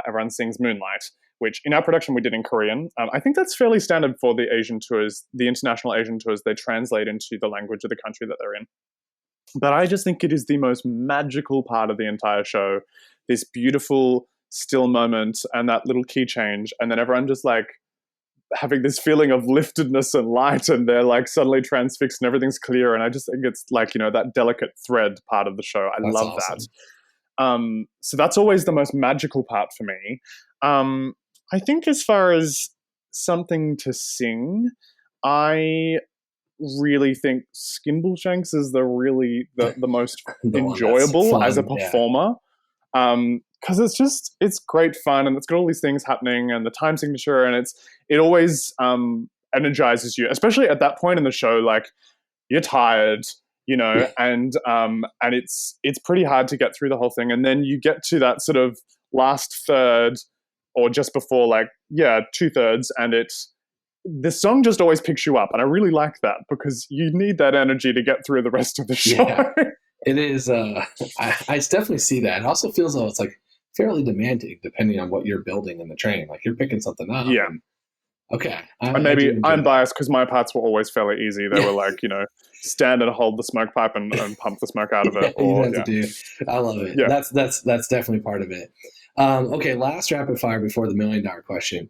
everyone sings Moonlight, which in our production we did in Korean. I think that's fairly standard for the Asian tours, the international Asian tours. They translate into the language of the country that they're in. But I just think it is the most magical part of the entire show. This beautiful still moment and that little key change, and then everyone just like having this feeling of liftedness and light, and they're like suddenly transfixed and everything's clear. And I just think it's like, that delicate thread part of the show. I That's love awesome. that. So that's always the most magical part for me. I think as far as something to sing, I really think Skimbleshanks is the most enjoyable as a performer. Because it's great fun, and it's got all these things happening, and the time signature, and it always energizes you, especially at that point in the show. Like, you're tired, and it's pretty hard to get through the whole thing, and then you get to that sort of last third, or just before, 2/3, and the song just always picks you up, and I really like that because you need that energy to get through the rest of the show. Yeah. It is. I definitely see that. It also feels though it's like fairly demanding, depending on what you're building in the train. Like you're picking something up. Yeah. Okay. And maybe I'm biased because my parts were always fairly easy. They were like, stand and hold the smoke pipe and pump the smoke out of it. I love it. Yeah. That's definitely part of it. Okay. Last rapid fire before the $1 million question.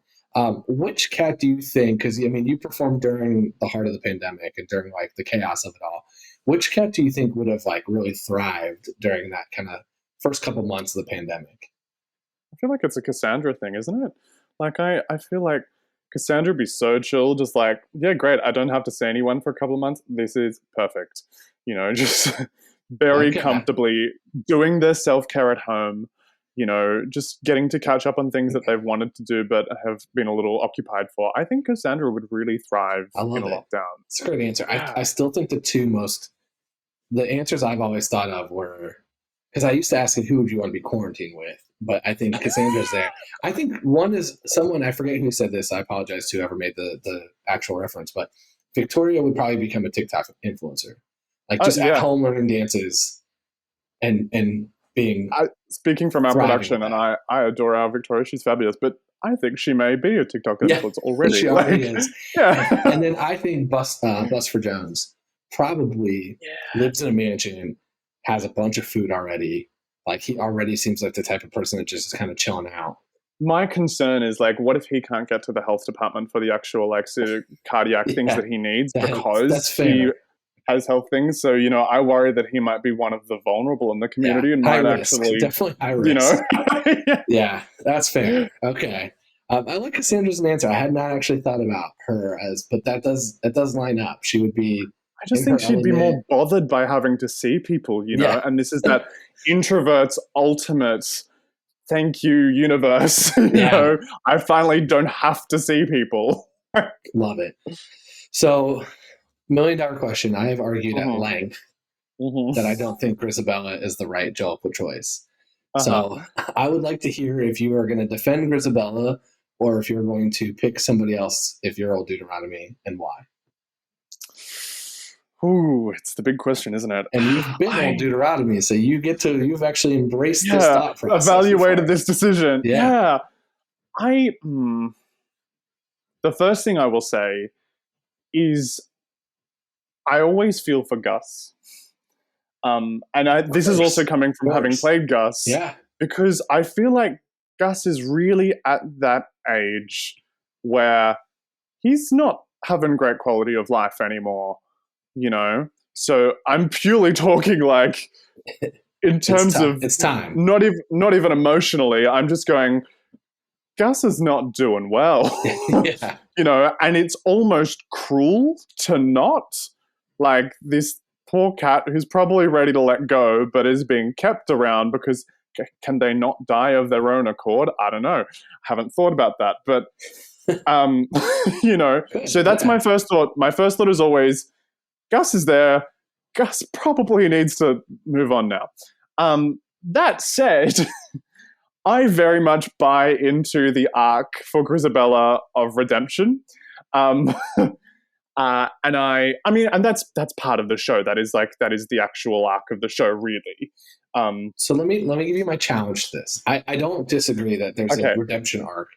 Which cat do you think? Because you performed during the heart of the pandemic and during like the chaos of it all. Which cat do you think would have like really thrived during that kind of first couple months of the pandemic? I feel like it's a Cassandra thing, isn't it? Like I feel like Cassandra would be so chill, just like, yeah, great. I don't have to see anyone for a couple of months. This is perfect. Just very comfortably doing their self-care at home. Just getting to catch up on things that they've wanted to do but have been a little occupied for. I think Cassandra would really thrive in a lockdown. It's a great answer. Yeah. I still think the answers I've always thought of were, because I used to ask who would you want to be quarantined with, but I think Cassandra's there. I think one is someone, I forget who said this. I apologize to whoever made the actual reference, but Victoria would probably become a TikTok influencer. Like just at home learning dances and being speaking from our production, and I adore our Victoria. She's fabulous, but I think she may be a TikTok influencer already. She already is. Yeah. And then I think Bustopher Jones probably lives in a mansion, has a bunch of food already. Like he already seems like the type of person that just is kind of chilling out. My concern is like, what if he can't get to the health department for the actual cardiac things that he needs because he has health things. So, I worry that he might be one of the vulnerable in the community and might actually definitely high risk. Yeah, that's fair. Okay. I like Cassandra's answer. I had not actually thought about her but that does line up. She would be. I just think she'd be more bothered by having to see people, and this is that introvert's ultimate thank you, universe. I finally don't have to see people. Love it. So, $1 million question. I have argued at length that I don't think Grisabella is the right Jolpa choice. So I would like to hear if you are going to defend Grisabella or if you're going to pick somebody else if you're old Deuteronomy, and why. Ooh, it's the big question, isn't it? And you've been old Deuteronomy, so you've actually embraced this thought process. Evaluated this decision. Yeah. The first thing I will say is I always feel for Gus. This is also coming from having played Gus. Yeah. Because I feel like Gus is really at that age where he's not having great quality of life anymore, So I'm purely talking like in terms of it's time. Not even emotionally. I'm just going, Gus is not doing well. And it's almost cruel to not. Like this poor cat who's probably ready to let go, but is being kept around because can they not die of their own accord? I don't know. Haven't thought about that. But, so that's my first thought. My first thought is always, Gus is there. Gus probably needs to move on now. That said, I very much buy into the arc for Grisabella of redemption. Um, and that's part of the show. That is the actual arc of the show, really. So let me give you my challenge to this. I don't disagree that there's a redemption arc.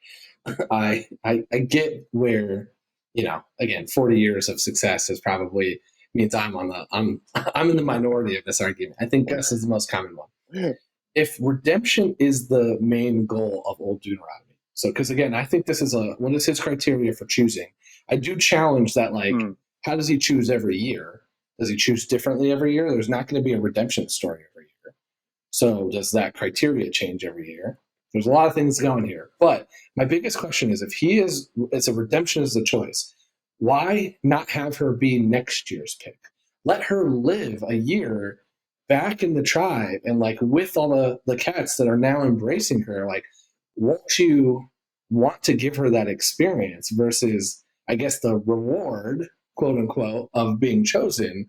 I get where, again, 40 years of success is probably means I'm in the minority of this argument. I think Gus is the most common one. If redemption is the main goal of Old Deuteronomy, so because again, I think this is what is his criteria for choosing. I do challenge that, how does he choose every year? Does he choose differently every year? There's not going to be a redemption story every year. So does that criteria change every year? There's a lot of things going here. But my biggest question is, if it's a redemption is the choice, why not have her be next year's pick? Let her live a year back in the tribe and with all the cats that are now embracing her. Won't you want to give her that experience versus, I guess, the reward, quote unquote, of being chosen?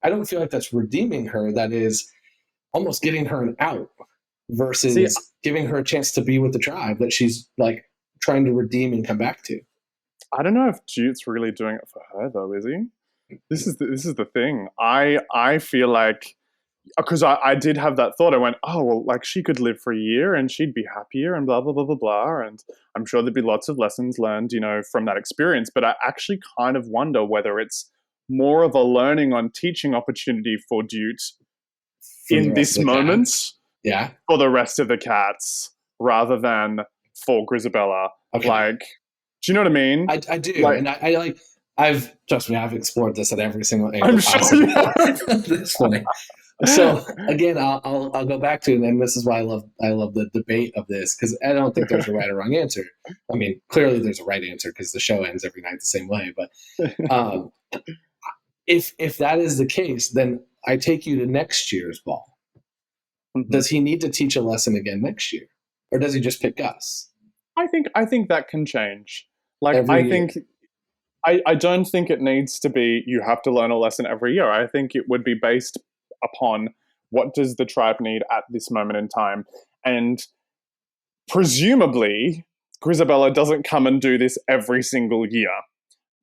I don't feel like that's redeeming her. That is almost getting her an out versus giving her a chance to be with the tribe that she's trying to redeem and come back to. I don't know if Jute's really doing it for her, though, is he? This is the thing. I feel like, because I did have that thought. I went, oh, well, she could live for a year and she'd be happier and blah, blah, blah, blah, blah. And I'm sure there'd be lots of lessons learned, from that experience. But I actually kind of wonder whether it's more of a learning on teaching opportunity for Dute in this moment for the rest of the cats rather than for Grisabella. Okay. Do you know what I mean? I do. And trust me, I've explored this at every single angle. I'm sure you have. It's funny. So again, I'll go back to, and this is why I love the debate of this, because I don't think there's a right or wrong answer. I mean, clearly there's a right answer because the show ends every night the same way. But if that is the case, then I take you to next year's ball. Mm-hmm. Does he need to teach a lesson again next year, or does he just pick us? I think that can change. I don't think it needs to be you have to learn a lesson every year. I think it would be based upon what does the tribe need at this moment in time. And presumably, Grisabella doesn't come and do this every single year.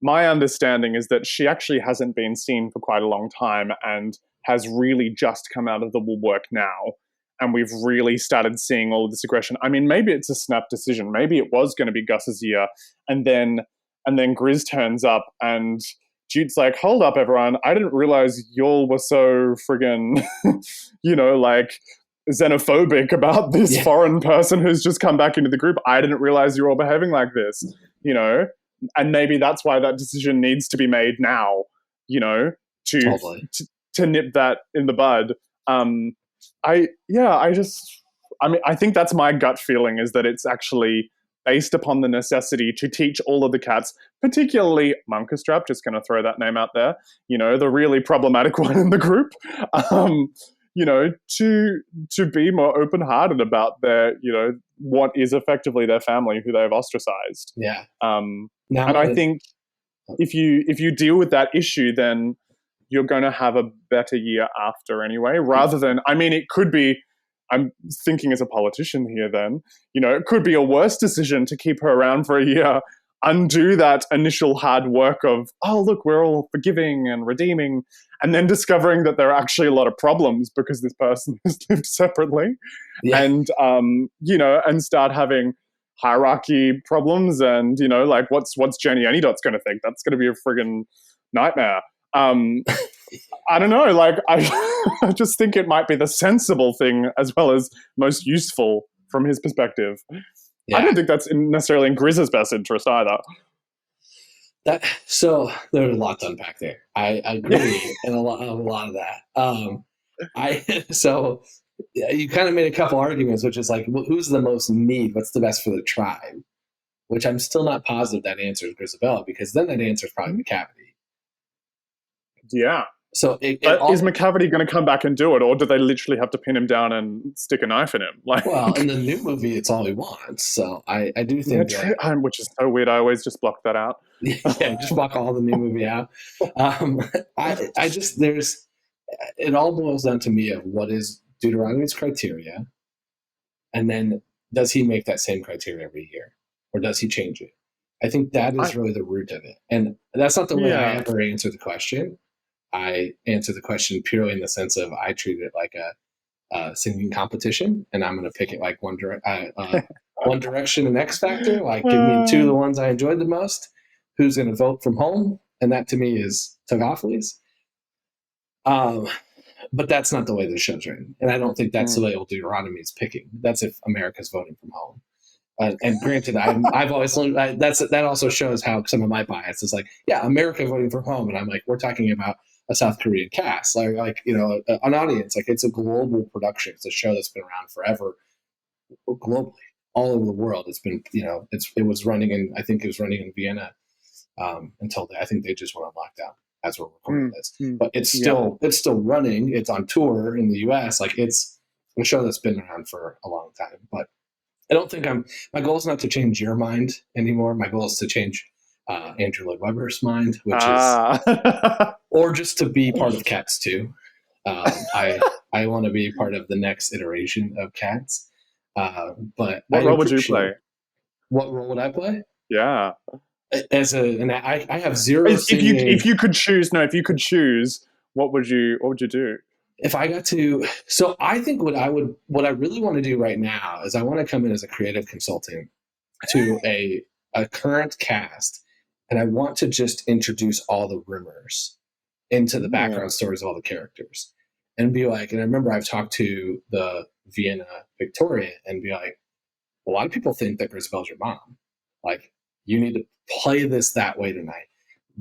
My understanding is that she actually hasn't been seen for quite a long time and has really just come out of the woodwork now. And we've really started seeing all of this aggression. I mean, maybe it's a snap decision. Maybe it was going to be Gus's year. And then Grizz turns up and Jute's like, hold up, everyone. I didn't realize y'all were so friggin', xenophobic about this foreign person who's just come back into the group. I didn't realize you were all behaving like this, And maybe that's why that decision needs to be made now, to nip that in the bud. I think that's my gut feeling, is that it's actually based upon the necessity to teach all of the cats, particularly Munkustrap, just going to throw that name out there, the really problematic one in the group, to be more open-hearted about their, what is effectively their family who they've ostracized. Yeah. I think if you deal with that issue, then you're going to have a better year after anyway, rather than, it could be, I'm thinking as a politician here then, it could be a worse decision to keep her around for a year, undo that initial hard work of, oh, look, we're all forgiving and redeeming, and then discovering that there are actually a lot of problems because this person has lived separately, and, and start having hierarchy problems and, what's Jenny Anydot's going to think? That's going to be a friggin' nightmare. I don't know, I just think it might be the sensible thing as well as most useful from his perspective. Yeah. I don't think that's necessarily in Grizz's best interest either. So there's a lot to unpack there. I agree in a lot of that. So you kind of made a couple arguments, which is who's the most need? What's the best for the tribe? Which I'm still not positive that answers Grisabella, because then that answers probably McCavity. Yeah. So is McCavity going to come back and do it, or do they literally have to pin him down and stick a knife in him? Well, in the new movie, it's all he wants. So I do think which is so weird. I always just block that out. Yeah, just block all the new movie out. It all boils down to me of what is Deuteronomy's criteria, and then does he make that same criteria every year, or does he change it? I think that is really the root of it. And that's not the way I ever answer the question. I answer the question purely in the sense of I treat it like a singing competition, and I'm going to pick it like One Direction and X Factor. Like, give me two of the ones I enjoyed the most. Who's going to vote from home? And that to me is Tugophiles. But that's not the way the show's written. And I don't think that's the way old Deuteronomy is picking. That's if America's voting from home. And granted, I've always learned that also shows how some of my bias is like, yeah, America voting from home. And I'm like, we're talking about a South Korean cast, like an audience. Like, it's a global production. It's a show that's been around forever, globally, all over the world. It's been, it was running in Vienna until I think they just went on lockdown as we're recording this. But it's still running. It's on tour in the US. Like, it's a show that's been around for a long time. But I don't think my goal is not to change your mind anymore. My goal is to change Andrew Lloyd Webber's mind, which is, or just to be part of Cats 2. I want to be part of the next iteration of Cats. But what role would you play? What role would I play? Yeah. I have zero. If you could choose, what would you do? If I got to, so I think what I really want to do right now is I want to come in as a creative consultant to a current cast, and I want to just introduce all the rumors into the background stories of all the characters, and be like, and I remember I've talked to the Vienna Victoria and be like, a lot of people think that Grisabel's your mom. Like, you need to play this that way tonight.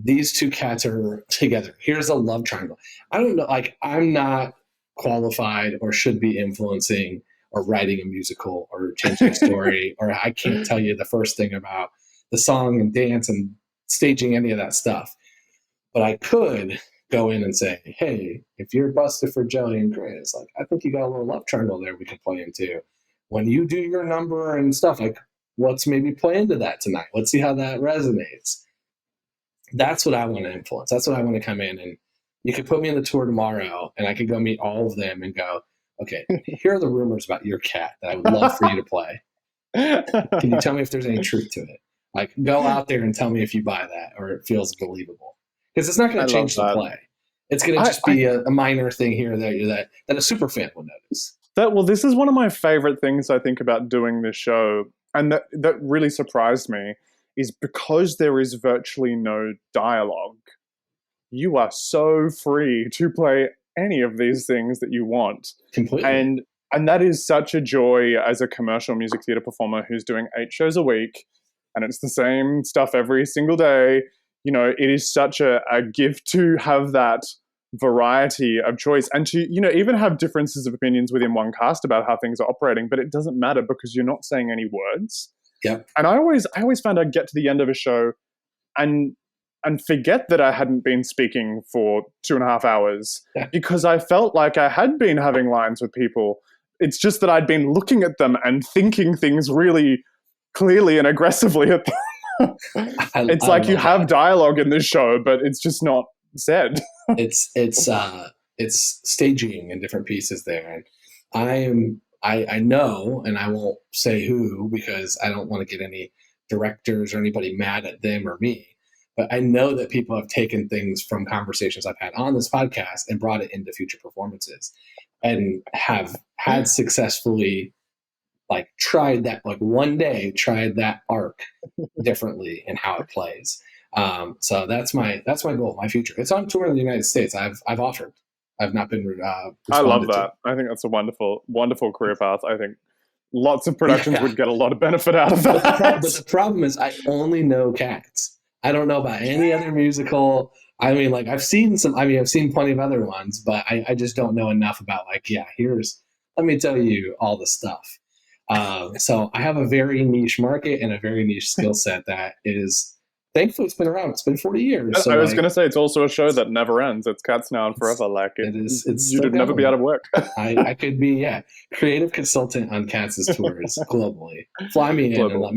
These two cats are together. Here's a love triangle. I don't know. Like, I'm not qualified or should be influencing or writing a musical or changing a story, or I can't tell you the first thing about the song and dance and staging any of that stuff. But I could go in and say, hey, if you're Bustopher Jones and Grizz, like, I think you got a little love triangle there we can play into. When you do your number and stuff, like, let's maybe play into that tonight. Let's see how that resonates. That's what I want to influence. That's what I want to come in, and you could put me in the tour tomorrow and I could go meet all of them and go, okay, here are the rumors about your cat that I would love for you to play. Can you tell me if there's any truth to it? Like, go out there and tell me if you buy that or it feels believable. Because it's not going to change the play. It's going to just be a minor thing here or there that a super fan will notice. This is one of my favorite things I think about doing this show, and that really surprised me, is because there is virtually no dialogue, you are so free to play any of these things that you want. Completely. And that is such a joy as a commercial music theater performer who's doing 8 shows a week, and it's the same stuff every single day. It is such a gift to have that variety of choice, and to even have differences of opinions within one cast about how things are operating, but it doesn't matter because you're not saying any words. Yep. And I always found I'd get to the end of a show and forget that I hadn't been speaking for 2.5 hours because I felt like I had been having lines with people. It's just that I'd been looking at them and thinking things really clearly and aggressively at them. It's like you have dialogue in this show, but it's just not said. It's staging in different pieces there, and I know, and I won't say who because I don't want to get any directors or anybody mad at them or me, but I know that people have taken things from conversations I've had on this podcast and brought it into future performances, and have had successfully tried that that arc differently and how it plays. So that's my goal, my future. It's on tour in the United States. I've offered. I've not been I love that. I think that's a wonderful, wonderful career path. I think lots of productions would get a lot of benefit out of that. But the problem is I only know Cats. I don't know about any other musical. I mean, I've seen plenty of other ones, but I just don't know enough about let me tell you all the stuff. So I have a very niche market and a very niche skill set that is, thankfully, it's been around. It's been 40 years. So I was going to say, it's also a show that never ends. It's Cats now and forever. You'd never be out of work. I could be, creative consultant on Cats' tours globally. Fly me in and let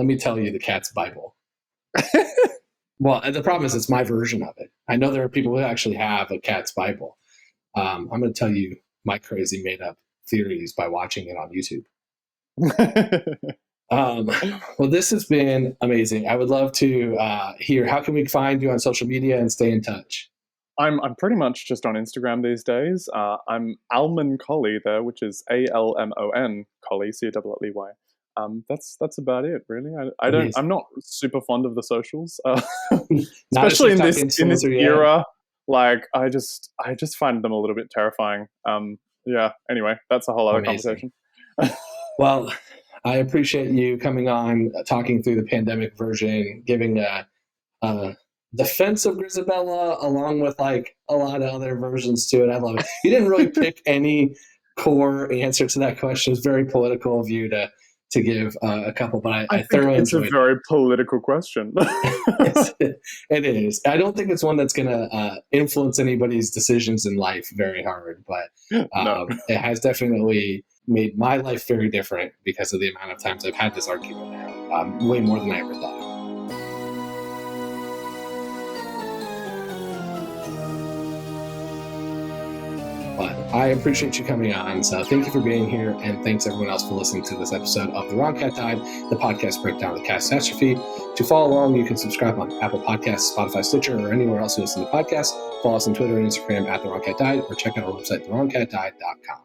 me tell you the Cats Bible. Well, the problem is it's my version of it. I know there are people who actually have a Cats Bible. I'm going to tell you my crazy made up theories by watching it on YouTube. Well, this has been amazing. I would love to hear, how can we find you on social media and stay in touch? I'm pretty much just on Instagram these days. I'm Almon Colley there, which is ALMON Colley, COLLEY. That's about it, really. I'm not super fond of the socials, especially in this era. Like, I just find them a little bit terrifying. Yeah. Anyway, that's a whole other conversation. Well, I appreciate you coming on, talking through the pandemic version, giving a defense of Grisabella, along with like a lot of other versions to it. I love it. You didn't really pick any core answer to that question. It's very political of you to give a couple, but I thoroughly enjoyed it. It's a very political question. It is. I don't think it's one that's going to influence anybody's decisions in life very hard, but No. It has definitely made my life very different because of the amount of times I've had this argument now, way more than I ever thought. But I appreciate you coming on, so thank you for being here, and thanks everyone else for listening to this episode of The Wrong Cat Died, the podcast breakdown of the catastrophe. To follow along, you can subscribe on Apple Podcasts, Spotify, Stitcher, or anywhere else you listen to podcasts. Follow us on Twitter and Instagram at The Wrong Cat Died, or check out our website, thewrongcatdied.com.